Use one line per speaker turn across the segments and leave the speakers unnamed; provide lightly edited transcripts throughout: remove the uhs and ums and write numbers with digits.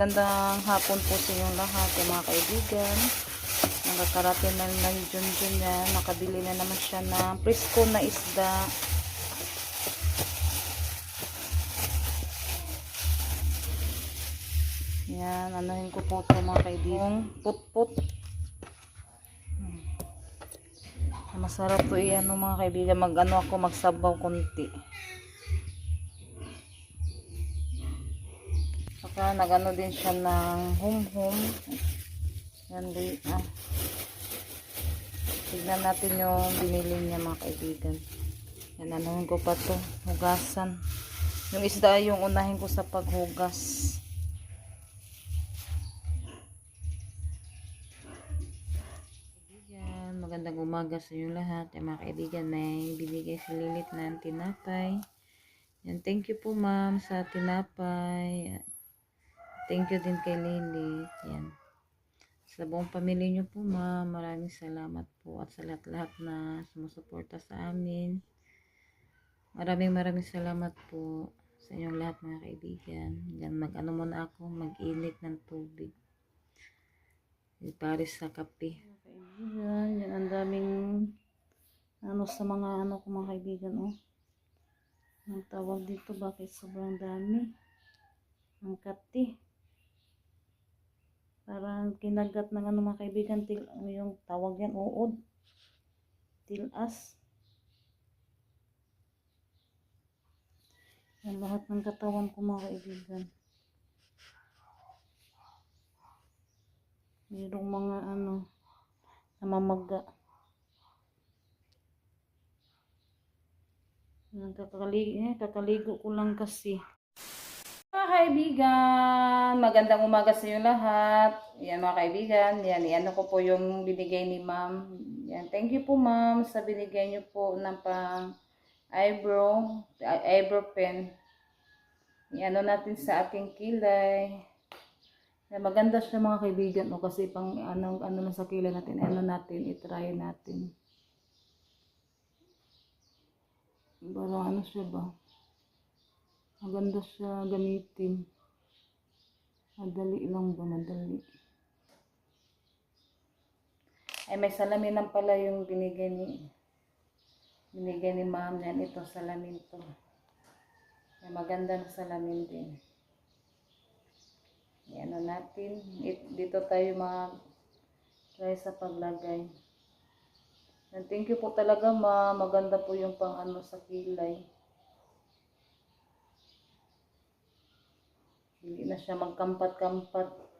magandang hapon po sa inyong lahat, mga kaibigan. Nakakarating na ni Junjun niya. Nakabili na naman siya ng presko na isda. Yan, anuhin ko po ito mga kaibigan. Put-put. Masarap to iyan mga kaibigan. Magsabaw konti. Saka nagano din siya ng hum-hum. Yan din. Tignan natin yung binili niya mga kaibigan. Yan, anuhin ko pa to. Hugasan. Yung isda yung unahin ko sa paghugas. Yan, magandang umaga sa inyo lahat. Yan mga kaibigan, may binigay si Lilit na tinapay. Yan, thank you po ma'am sa tinapay. Thank you din kay Lilit. Yan. Sa buong pamilya nyo po ma'am, maraming salamat po at sa lahat-lahat na sumusuporta sa amin. Maraming salamat po sa inyong lahat mga kaibigan. Yan, mag-ano muna ako, mag-init ng tubig. Paris sa kape. Yan, yan ang daming sa mga ko mga kaibigan ang tawag dito, bakit sobrang dami ang kati. Parang kinagat ng mga kaibigan, yung tawag yan, uod. Tilas. Yan lahat ng katawan ko mga kaibigan. Mayroong mga namamaga. Kakaligo ko lang kasi. Mga kaibigan, magandang umaga sa inyo lahat. Yan mga kaibigan, yan ko po yung binigay ni ma'am. Yan, thank you po ma'am sa binigay niyo po ng pang eyebrow pen. Yan natin sa ating kilay. Yan, maganda siya mga kaibigan kasi pang ano na sa kilay natin, i-try natin. Parang siya ba? Maganda siya gamitin. Madali lang ba? Madali. Ay, may salamin lang pala yung binigay ni ma'am. Yan, ito, salamin to. Ay, maganda na salamin din. Yan natin. Dito tayo try sa paglagay. And thank you po talaga ma'am. Maganda po yung pang sa kilay. Hindi na siya magkampat-kampat.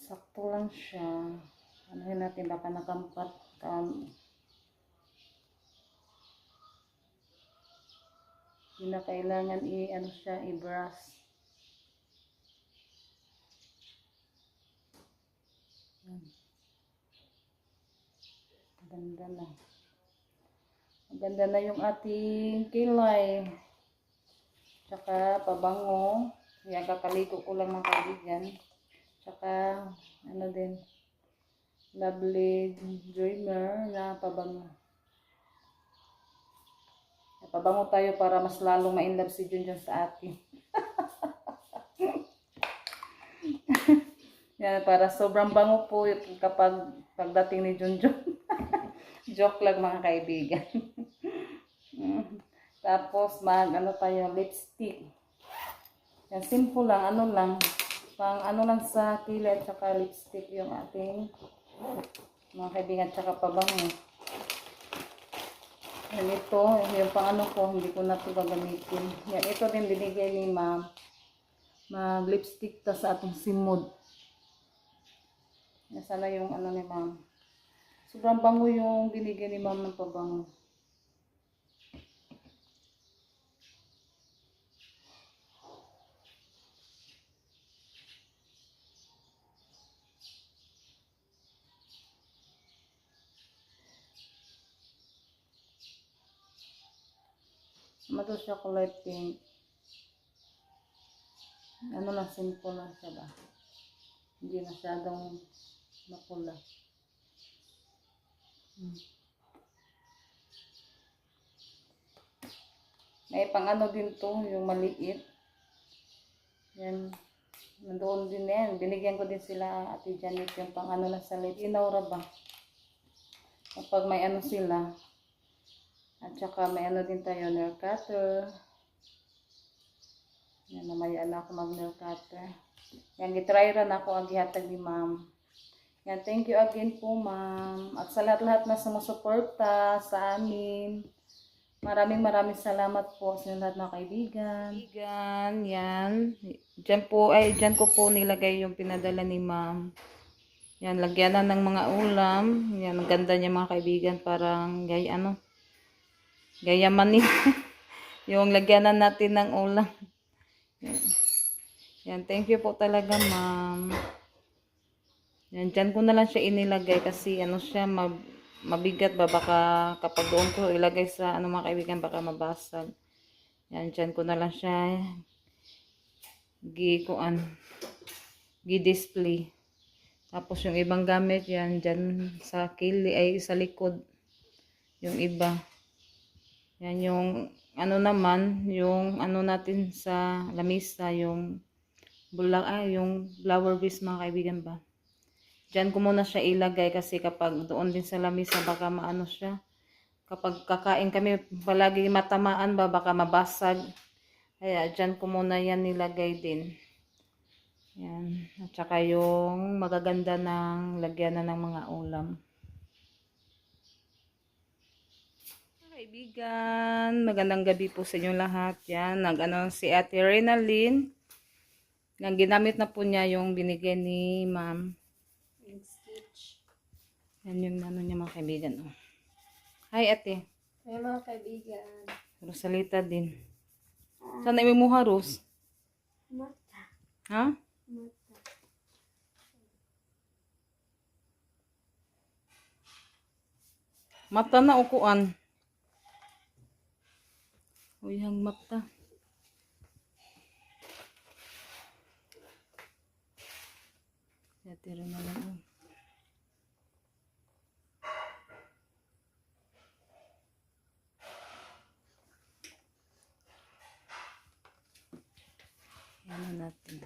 Sakto lang siya. Anuhin natin, baka nakampat. Hindi na kailangan i-brush. Maganda na. Maganda na yung ating kilay. Tsaka pabango. Yan, kakaligo ko lang mga kaibigan. Tsaka, din, lovely dreamer na pabango. Pabango tayo para mas lalong ma-inlove si Junjun sa atin. Yan, para sobrang bango po kapag pagdating ni Junjun. Joke lang mga kaibigan. Tapos, tayo, lipstick. Yan, simple lang, pang lang sa kilay at saka lipstick yung ating mga kaibigan, tsaka pabango. Yan, ito yung pang ko, hindi ko na ito gagamitin. Yan, ito din binigay ni ma'am, mag-lipstick ta sa atong simod. Yan, sana yung ni ma'am. Sobrang bango yung binigay ni ma'am ng pabango. Mato siya kulay pink. Ano lang, simple lang siya ba? Hindi masyadong mapula. May pang ano din to, yung maliit. Yan. Nandoon din yan. Binigyan ko din sila Ate Janet yung pang ano lang sa liit. Inaura ba? Kapag may ano sila. At saka may ano din tayo, nail cutter. Yan, namaya na ako mag nail cutter. Yan, gitry rin ako ang gihatag ni ma'am. Yan, thank you again po ma'am. At sa lahat-lahat na sumusuporta sa amin. Maraming salamat po sa lahat ng kaibigan. Kaibigan, yan. Diyan ko po nilagay yung pinadala ni ma'am. Yan, lagyanan ng mga ulam. Yan, ang ganda niya mga kaibigan. Parang gayaman yung lagyanan natin ng ulam. Yan. Yan, thank you po talaga ma'am. Yan, dyan ko na lang siya inilagay kasi ano siya, mabigat ba, baka kapag doon ko ilagay sa ano mga kaibigan, baka mabasag. Yan, dyan ko na lang siya gi-display. Tapos yung ibang gamit yan, dyan sa sa likod. Yung iba. Yan yung ano naman, yung ano natin sa lamisa, yung yung flower vase mga kaibigan ba. Diyan ko muna siya ilagay kasi kapag doon din sa lamisa baka maano siya. Kapag kakain kami palagi matamaan ba baka mabasag. Kaya diyan ko muna yan nilagay din. Yan. At saka yung magaganda ng lagyanan ng mga ulam. Kaibigan, magandang gabi po sa inyong lahat. Yan, nag-ano si Ate Renaline. Nang ginamit na po niya yung binigay ni Ma'am. Yan yung ano niya mga kaibigan. Oh. Hi ate.
Hi mga kaibigan.
Rosalita din. Saan na mo Ros?
Mata.
Ha?
Mata.
Mata na ukuan. Uyang mata. Tira na lang. Oh. Yan natin.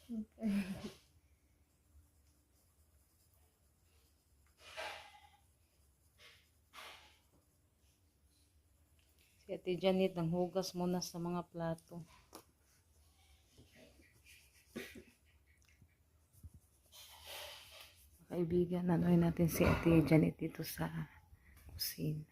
Okay.
Si Ate Janet, ang hugas muna sa mga plato. Kaibigan, ano'y natin si Ate Janet dito sa kusina.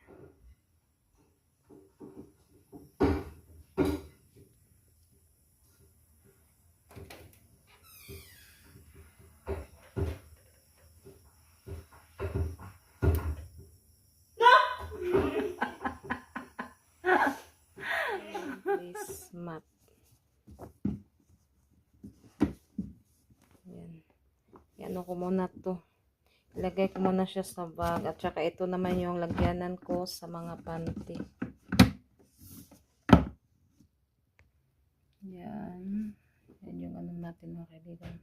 Please map. Yan. Yan ko muna to. Ilagay ko muna siya sa bag. At saka ito naman yung lagyanan ko sa mga panty. Yan. Yan yung ano natin mga kaibigan.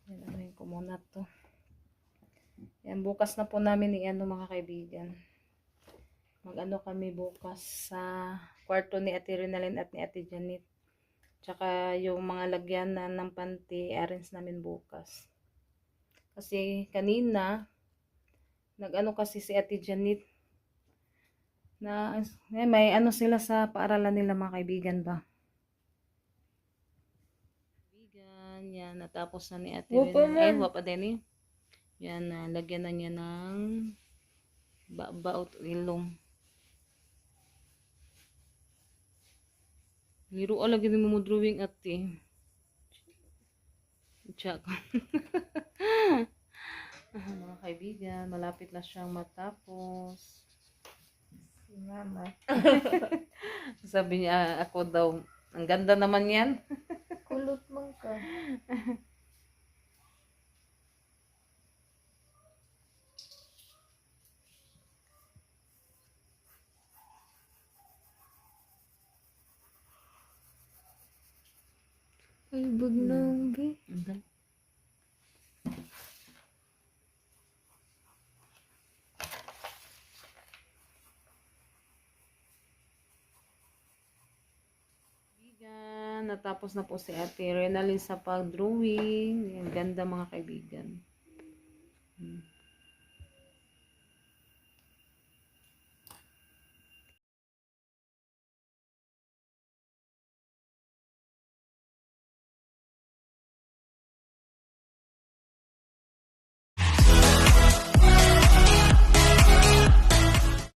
Yan, ano ko muna to. Yan, bukas na po namin i-ano mga kaibigan. Mag-ano kami bukas sa kwarto ni Ate Renaline at ni Ate Janet. Tsaka yung mga lagyanan ng panty, arrange namin bukas. Kasi kanina, nag-ano kasi si Ate Janet, na may ano sila sa paaralan nila mga kaibigan ba. Kaibigan, yan, natapos na ni Ate Renaline. Ay, wapa din eh. Yan, lagyan na niya ng baot ilong. Liro lagi ni mo drawing ate. Check. Mga kaibigan, malapit na siyang matapos.
Si Mama.
Sabi niya ako daw, ang ganda naman yan.
Kulot man ka. Ay, bagnang, be.
Kaibigan, natapos na po si Ate Renalyn sa pag-drawing. Ang ganda mga kaibigan.